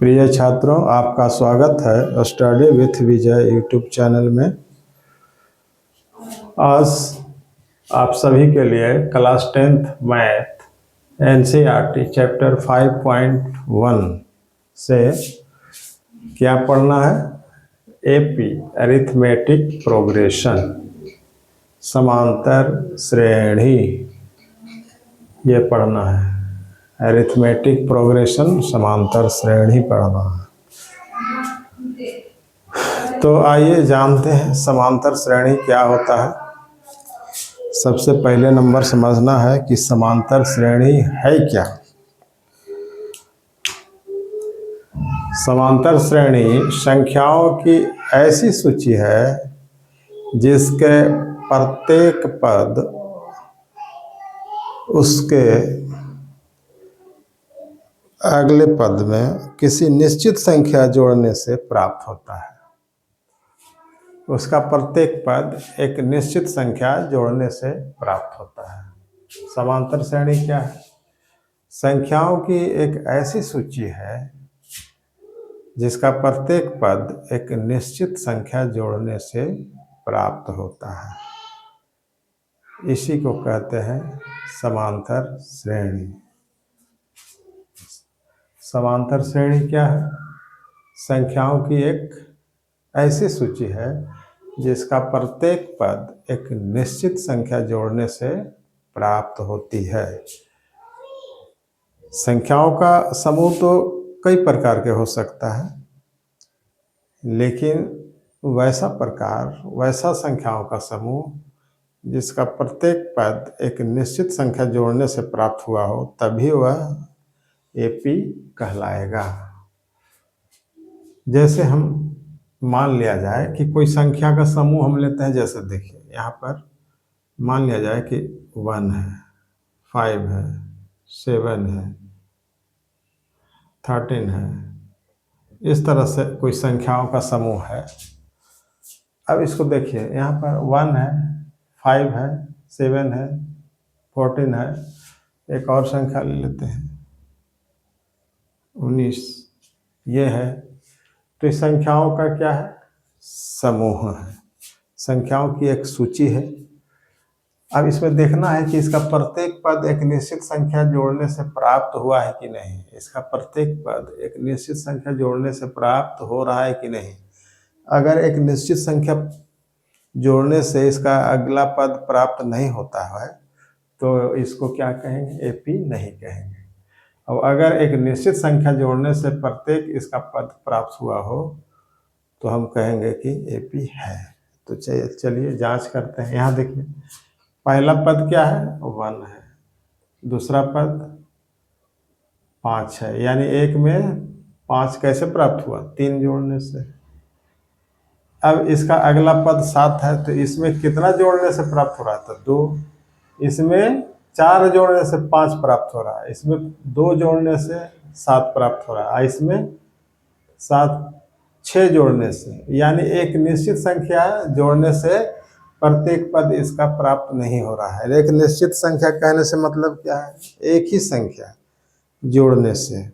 प्रिय छात्रों, आपका स्वागत है study with Vijay YouTube channel में। आज आप सभी के लिए class 10th math NCERT chapter 5.1 से क्या पढ़ना है? एपी अरिथमेटिक प्रोग्रेशन, समांतर श्रेणी, ये पढ़ना है। अरिथमेटिक प्रोग्रेशन, समांतर श्रेणी पढ़ना है। तो आइए जानते हैं समांतर श्रेणी क्या होता है। सबसे पहले नंबर समझना है कि समांतर श्रेणी है क्या। समांतर श्रेणी संख्याओं की ऐसी सूची है जिसके प्रत्येक पद उसके अगले पद में किसी निश्चित संख्या जोड़ने से प्राप्त होता है। उसका प्रत्येक पद एक निश्चित संख्या जोड़ने से प्राप्त होता है। समांतर श्रेणी क्या है? संख्याओं की एक ऐसी सूची है जिसका प्रत्येक पद एक निश्चित संख्या जोड़ने से प्राप्त होता है। इसी को कहते हैं समांतर श्रेणी। समांतर श्रेणी क्या है? संख्याओं की एक ऐसी सूची है जिसका प्रत्येक पद एक निश्चित संख्या जोड़ने से प्राप्त होती है। संख्याओं का समूह तो कई प्रकार के हो सकता है, लेकिन वैसा संख्याओं का समूह जिसका प्रत्येक पद एक निश्चित संख्या जोड़ने से प्राप्त हुआ हो, तभी वह एपी कहलाएगा। जैसे हम मान लिया जाए कि कोई संख्या का समूह हम लेते हैं। जैसे देखिए यहाँ पर मान लिया जाए कि 1 है, 5 है, 7 है, 13 है। इस तरह से कोई संख्याओं का समूह है। अब इसको देखिए, यहाँ पर 1 है, 5 है, 7 है, 14 है। एक और संख्या ले लेते हैं, 19, ये है। तो इस संख्याओं का क्या है? समूह है। संख्याओं की एक सूची है। अब इसमें देखना है कि इसका प्रत्येक पद एक निश्चित संख्या जोड़ने से प्राप्त हुआ है कि नहीं। इसका प्रत्येक पद एक निश्चित संख्या जोड़ने से प्राप्त हो रहा है कि नहीं। अगर एक निश्चित संख्या जोड़ने से इसका अगला पद प्राप्त नहीं होता है तो इसको क्या कहेंगे? एपी नहीं कहेंगे। अब अगर एक निश्चित संख्या जोड़ने से प्रत्येक इसका पद प्राप्त हुआ हो तो हम कहेंगे कि एपी है। तो चलिए जांच करते हैं। यहाँ देखिए, पहला पद क्या है? 1 है। दूसरा पद 5 है, यानी एक में 5 कैसे प्राप्त हुआ? 3 जोड़ने से। अब इसका अगला पद 7 है, तो इसमें कितना जोड़ने से प्राप्त हो रहा था? 2। इसमें 4 जोड़ने से 5 प्राप्त हो रहा है। इसमें 2 जोड़ने से 7 प्राप्त हो रहा है। इसमें 6 जोड़ने से, यानी एक निश्चित संख्या जोड़ने से प्रत्येक पद इसका प्राप्त नहीं हो रहा है। एक निश्चित संख्या कहने से मतलब क्या है? एक ही संख्या जोड़ने से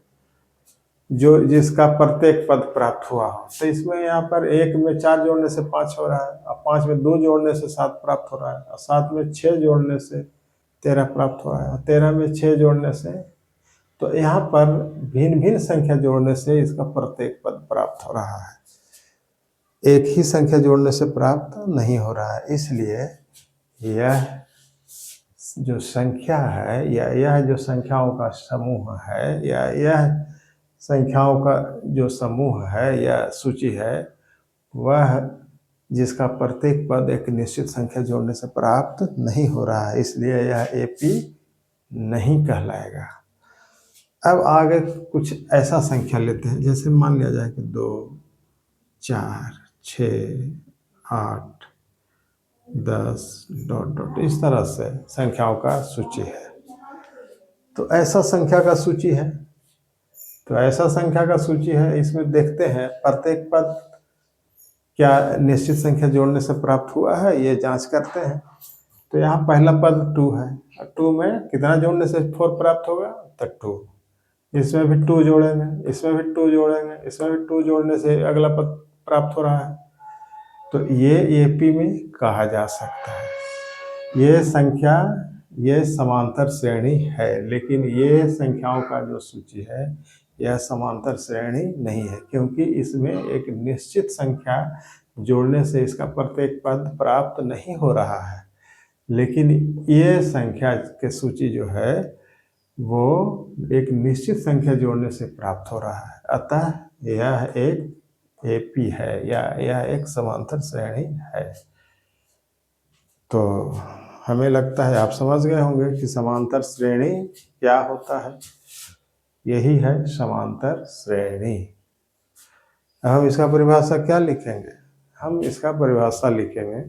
जिसका प्रत्येक पद प्राप्त हुआ हो। तो इसमें यहाँ पर 1 में 4 जोड़ने से 5 हो रहा है, और 5 में 2 जोड़ने से 7 प्राप्त हो रहा है, और 7 में 6 जोड़ने से 13 प्राप्त हो रहा है, और 13 में 6 जोड़ने से। तो यहाँ पर भिन्न भिन्न संख्या जोड़ने से इसका प्रत्येक पद प्राप्त हो रहा है। एक ही संख्या जोड़ने से प्राप्त नहीं हो रहा है। इसलिए यह जो संख्या है, या यह जो संख्याओं का समूह है, या यह संख्याओं का जो समूह है या सूची है, वह जिसका प्रत्येक पद एक निश्चित संख्या जोड़ने से प्राप्त नहीं हो रहा है, इसलिए यह एपी नहीं कहलाएगा। अब आगे कुछ ऐसा संख्या लेते हैं। जैसे मान लिया जाए कि 2, 4, 6, 8, 10 ... इस तरह से संख्याओं का सूची है। तो ऐसा संख्या का सूची है। इसमें देखते हैं प्रत्येक पद क्या निश्चित संख्या जोड़ने से प्राप्त हुआ है, ये जांच करते हैं। तो यहाँ पहला पद 2 है। 2 में कितना जोड़ने से 4 प्राप्त होगा? तो 2। इसमें भी टू जोड़ेंगे, इसमें भी टू जोड़ेंगे, इसमें भी टू जोड़ने से अगला पद प्राप्त हो रहा है। तो ये एपी में कहा जा सकता है। ये संख्या, ये समांतर श्रेणी है, लेकिन ये संख्याओं का जो सूची है यह समांतर श्रेणी नहीं है, क्योंकि इसमें एक निश्चित संख्या जोड़ने से इसका प्रत्येक पद प्राप्त नहीं हो रहा है। लेकिन ये संख्या की सूची जो है वो एक निश्चित संख्या जोड़ने से प्राप्त हो रहा है, अतः यह एक एपी है या यह एक समांतर श्रेणी है। तो हमें लगता है आप समझ गए होंगे कि समांतर श्रेणी क्या होता है। यही है समांतर श्रेणी। अब हम इसका परिभाषा क्या लिखेंगे? हम इसका परिभाषा लिखेंगे,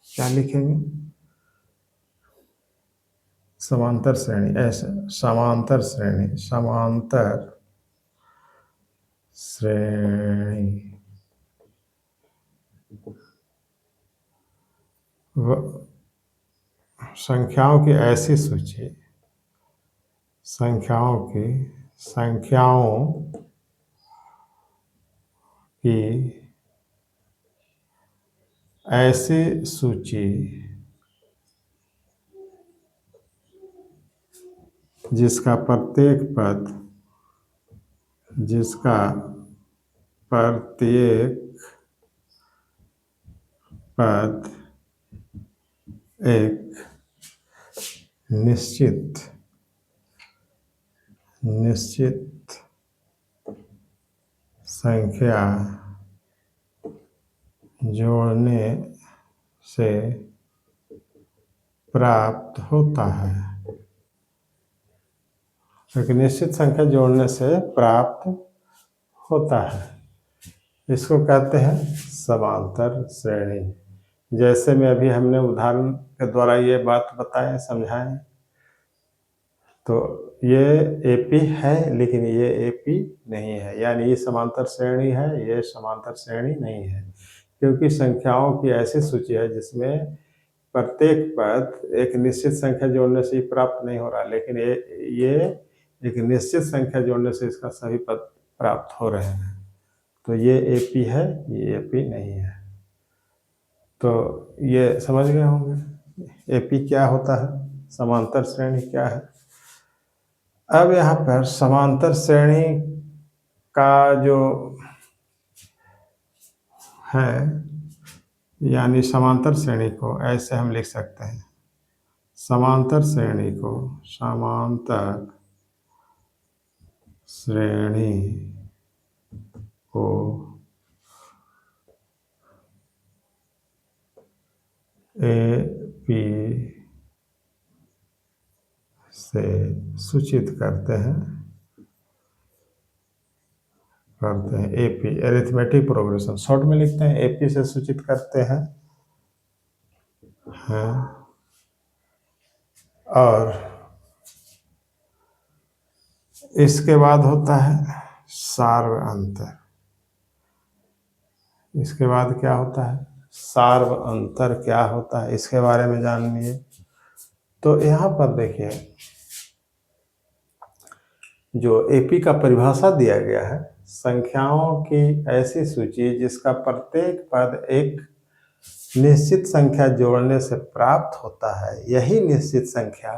क्या लिखेंगे? समांतर श्रेणी, ऐसे समांतर श्रेणी, समांतर श्रेणी संख्याओं की ऐसी सूची, संख्याओं की ऐसी सूची जिसका प्रत्येक पद एक निश्चित संख्या जोड़ने से प्राप्त होता है। एक निश्चित संख्या जोड़ने से प्राप्त होता है, इसको कहते हैं समांतर श्रेणी। जैसे में अभी हमने उदाहरण के द्वारा ये बात बताए, समझाएं, तो ये एपी है लेकिन ये एपी नहीं है, यानी ये समांतर श्रेणी है, ये समांतर श्रेणी नहीं है, क्योंकि संख्याओं की ऐसी सूची है जिसमें प्रत्येक पद एक निश्चित संख्या जोड़ने से ही प्राप्त नहीं हो रहा, लेकिन ये एक निश्चित संख्या जोड़ने से इसका सभी पद प्राप्त हो रहे हैं। तो ये एपी है, ये एपी नहीं है। तो ये समझ गए होंगे एपी क्या होता है, समांतर श्रेणी क्या है। अब यहाँ पर समांतर श्रेणी का जो है, यानी समांतर श्रेणी को ऐसे हम लिख सकते हैं, समांतर श्रेणी को, समांतर श्रेणी को एपी से सूचित करते हैं एपी, अरिथमेटिक प्रोग्रेशन, शॉर्ट में लिखते हैं, एपी से सूचित करते हैं और इसके बाद होता है सार्व अंतर। इसके बाद क्या होता है, सार्व अंतर क्या होता है, इसके बारे में जानिए। तो यहाँ पर देखिए जो एपी का परिभाषा दिया गया है, संख्याओं की ऐसी सूची जिसका प्रत्येक पद एक निश्चित संख्या जोड़ने से प्राप्त होता है, यही निश्चित संख्या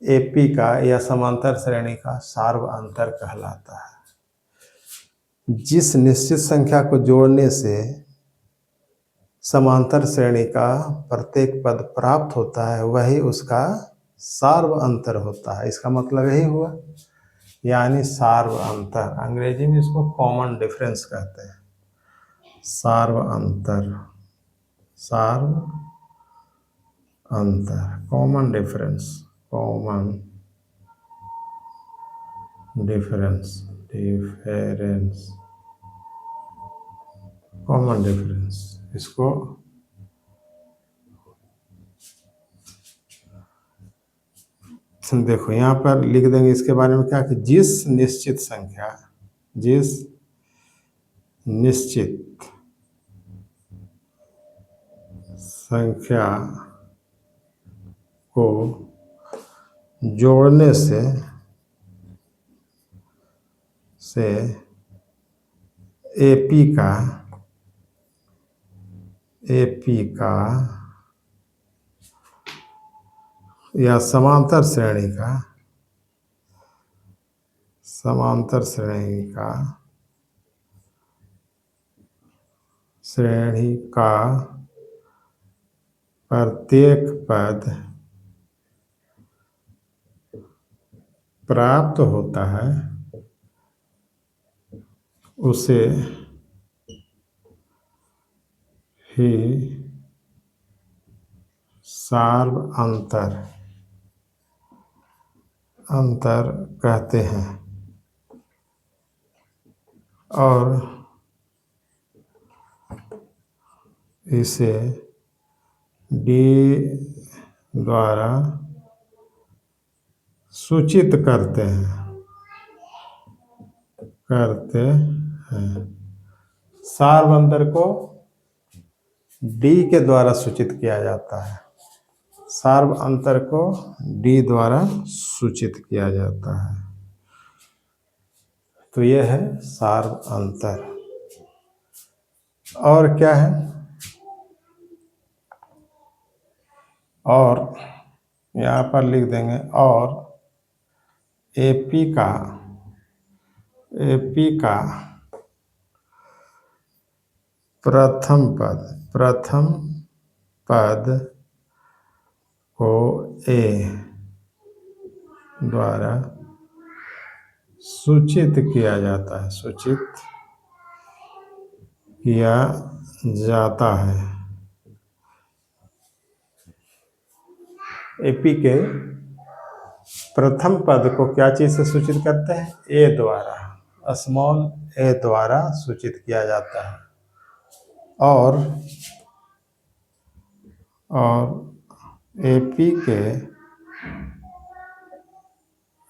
एपी का या समांतर श्रेणी का सार्व अंतर कहलाता है। जिस निश्चित संख्या को जोड़ने से समांतर श्रेणी का प्रत्येक पद प्राप्त होता है वही उसका सार्व अंतर होता है। इसका मतलब यही हुआ, यानी सार्व अंतर, अंग्रेजी में इसको कॉमन डिफरेंस कहते हैं। सार्व अंतर, सार्व अंतर, common difference, common difference, common difference, इसको देखो यहाँ पर लिख देंगे इसके बारे में क्या कि जिस निश्चित संख्या को जोड़ने से से एपी का या समांतर श्रेणी का प्रत्येक पद प्राप्त होता है उसे ही सार्व अंतर कहते हैं और इसे डी द्वारा सूचित करते हैं। सार्व अंतर को डी के द्वारा सूचित किया जाता है। सार्व अंतर को डी द्वारा सूचित किया जाता है। तो यह है सार्व अंतर। और क्या है? और यहाँ पर लिख देंगे और एपी का प्रथम पद को ए द्वारा सूचित किया जाता है। एपी के प्रथम पद को क्या चीज से सूचित करते हैं? ए द्वारा, स्मॉल ए द्वारा सूचित किया जाता है। और एपी के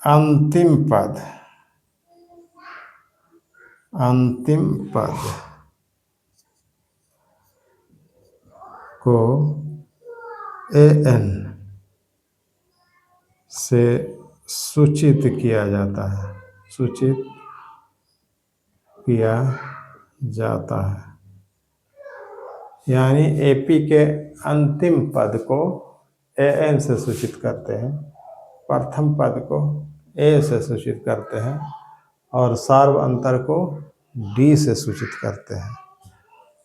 अंतिम पद को एन से सूचित किया जाता है। यानी एपी के अंतिम पद को एन से सूचित करते हैं, प्रथम पद को ए से सूचित करते हैं और सार्व अंतर को डी से सूचित करते हैं।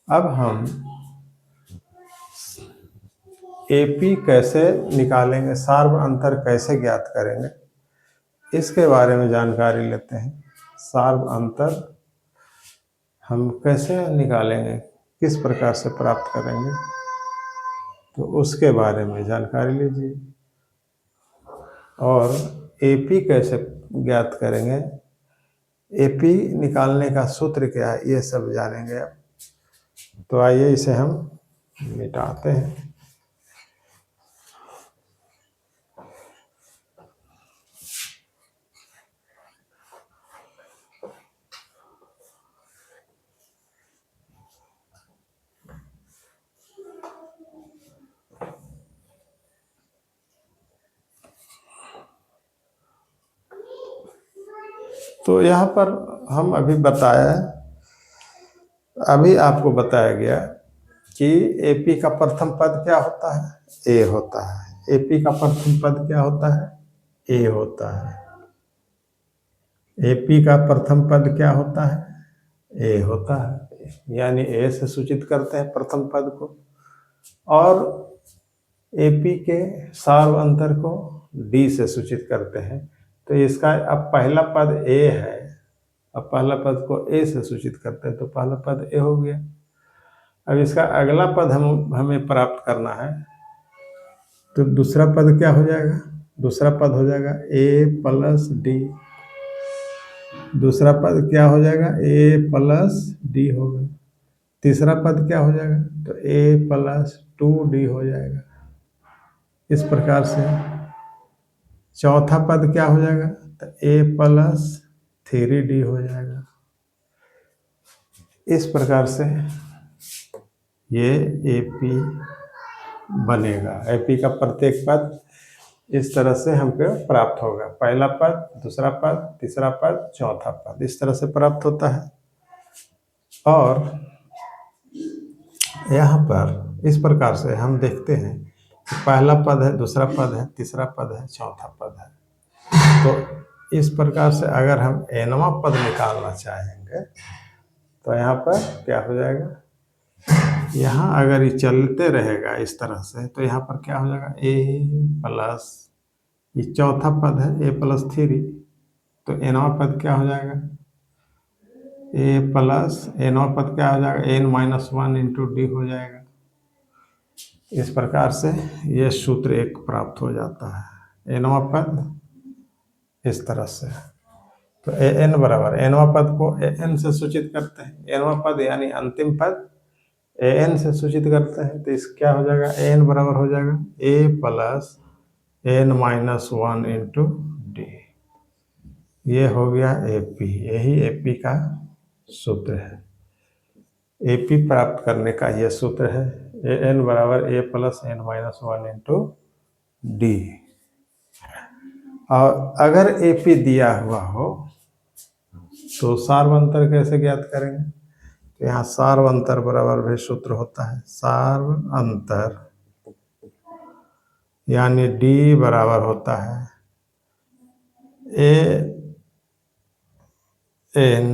अब हम एपी कैसे निकालेंगे, सार्व अंतर कैसे ज्ञात करेंगे, इसके बारे में जानकारी लेते हैं। सार्व अंतर हम कैसे निकालेंगे, किस प्रकार से प्राप्त करेंगे, तो उसके बारे में जानकारी लीजिए। और एपी कैसे ज्ञात करेंगे, एपी निकालने का सूत्र क्या है, ये सब जानेंगे। तो आइए इसे हम मिटाते हैं। तो यहाँ पर हम अभी आपको बताया गया कि एपी का प्रथम पद क्या होता है? ए होता है। एपी का प्रथम पद क्या होता है? ए होता है। एपी का प्रथम पद क्या होता है? ए होता है। यानी ए से सूचित करते हैं प्रथम पद को, और एपी के सार्व अंतर को डी से सूचित करते हैं। तो इसका अब पहला पद ए है, अब पहला पद को ए से सूचित करते हैं तो पहला पद ए हो गया। अब इसका अगला पद हमें प्राप्त करना है, तो दूसरा पद क्या हो जाएगा? दूसरा पद हो जाएगा ए प्लस डी। दूसरा पद क्या हो जाएगा? ए प्लस डी होगा। तीसरा पद क्या हो जाएगा? तो ए प्लस 2d हो जाएगा। इस प्रकार से चौथा पद क्या हो जाएगा? तो ए प्लस 3d हो जाएगा। इस प्रकार से ये एपी बनेगा। एपी का प्रत्येक पद इस तरह से हमको प्राप्त होगा। पहला पद, दूसरा पद, तीसरा पद, चौथा पद, इस तरह से प्राप्त होता है। और यहाँ पर इस प्रकार से हम देखते हैं कि पहला पद है, दूसरा पद है, तीसरा पद है, चौथा पद है। तो इस प्रकार से अगर हम nवां पद निकालना चाहेंगे तो यहाँ पर क्या हो जाएगा, यहाँ अगर ये चलते रहेगा इस तरह से तो यहाँ पर क्या हो जाएगा, a प्लस, ये चौथा पद है a प्लस 3, तो nवां पद क्या हो जाएगा, a प्लस nवां पद क्या हो जाएगा, n माइनस 1 इंटू डी हो जाएगा। इस प्रकार से ये सूत्र एक प्राप्त हो जाता है, nवां पद इस तरह से। तो an बराबर, nवां पद को an से सूचित करते हैं, nवां पद यानी अंतिम पद an से सूचित करते हैं, तो इस क्या हो जाएगा, an बराबर हो जाएगा a plus n minus 1 into D. ये हो गया AP, यही AP का सूत्र है। AP प्राप्त करने का यह सूत्र है, an बराबर a plus n minus 1 into D. और अगर AP दिया हुआ हो तो सार्वंतर कैसे ज्ञात करेंगे, तो यहाँ सार्वंतर बराबर भी सूत्र होता है, सार्वंतर यानी D बराबर होता है an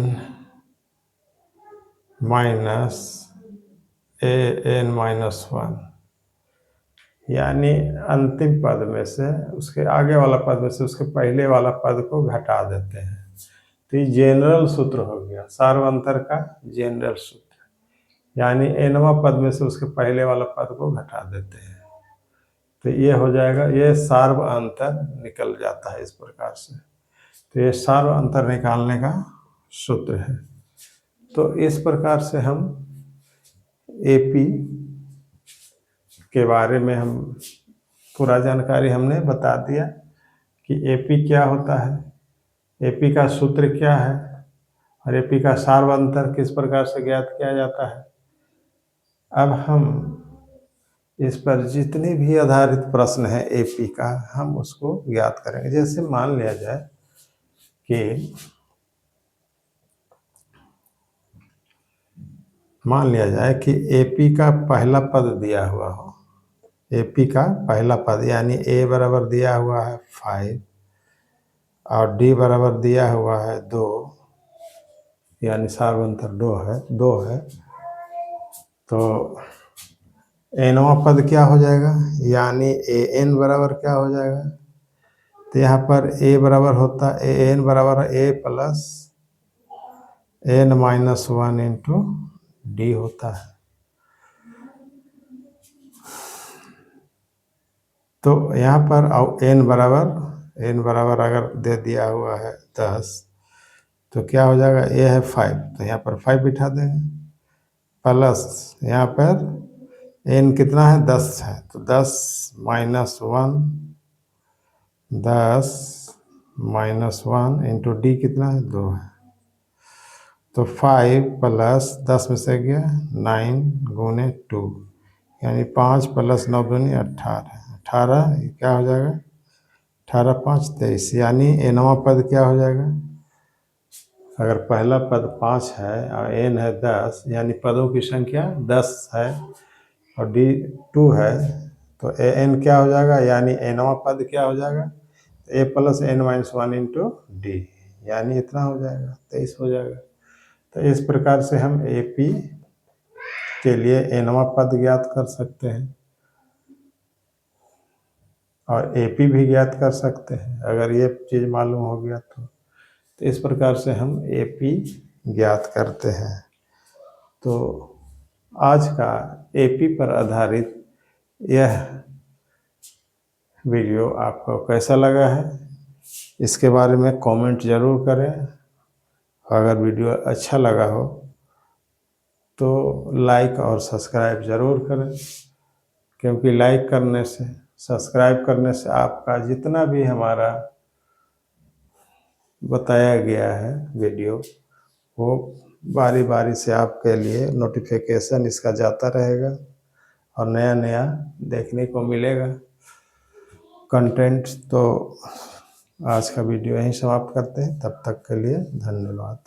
माइनस an माइनस 1, यानी अंतिम पद में से उसके आगे वाला पद में से उसके पहले वाला पद को घटा देते हैं। तो ये जनरल सूत्र हो गया, सार्वंतर का जनरल सूत्र, यानी nवां पद में से उसके पहले वाला पद को घटा देते हैं, तो ये हो जाएगा, ये सार्व अंतर निकल जाता है इस प्रकार से। तो ये सार्व अंतर निकालने का सूत्र है। तो इस प्रकार से हम AP के बारे में हम पूरा जानकारी हमने बता दिया कि AP क्या होता है, AP का सूत्र क्या है, और AP का सार्वंतर किस प्रकार से ज्ञात किया जाता है। अब हम इस पर जितने भी आधारित प्रश्न है AP का, हम उसको ज्ञात करेंगे। जैसे मान लिया जाए कि AP का पहला पद दिया हुआ हो, AP का पहला पद यानी A बराबर दिया हुआ है 5 और D बराबर दिया हुआ है 2, यानी सार्वंतर 2 है। तो nवां पद क्या हो जाएगा, यानी an बराबर क्या हो जाएगा, तो यहाँ पर a बराबर होता है, an बराबर a plus n minus 1 into D होता है। तो यहाँ पर n बराबर अगर दे दिया हुआ है 10, तो क्या हो जाएगा, a है 5, तो यहाँ पर 5 बिठा देंगे, प्लस यहाँ पर n कितना है, 10 है, तो 10 माइनस 1, 10 माइनस 1 इंटू डी कितना है, 2 है। तो 5 प्लस 10 में से गया 9 गुने 2, यानी 5 प्लस 9 दूनी 18, 18 क्या हो जाएगा, 18 5 23, यानी nवां पद क्या हो जाएगा, अगर पहला पद 5 है और n है 10, यानी पदों की संख्या 10 है और d 2 है, तो an क्या हो जाएगा, यानी nवां पद क्या हो जाएगा, a plus n minus 1 into D, यानी इतना हो जाएगा, 23 हो जाएगा। तो इस प्रकार से हम AP के लिए nवां पद ज्ञात कर सकते हैं और AP भी ज्ञात कर सकते हैं, अगर ये चीज़ मालूम हो गया तो इस प्रकार से हम AP ज्ञात करते हैं। तो आज का AP पर आधारित यह वीडियो आपको कैसा लगा है, इसके बारे में कमेंट ज़रूर करें। अगर वीडियो अच्छा लगा हो तो लाइक और सब्सक्राइब ज़रूर करें, क्योंकि लाइक करने से, सब्सक्राइब करने से आपका जितना भी हमारा बताया गया है वीडियो, वो बारी बारी से आपके लिए नोटिफिकेशन इसका जाता रहेगा और नया नया देखने को मिलेगा। कंटेंट। तो आज का वीडियो यहीं समाप्त करते हैं, तब तक के लिए धन्यवाद।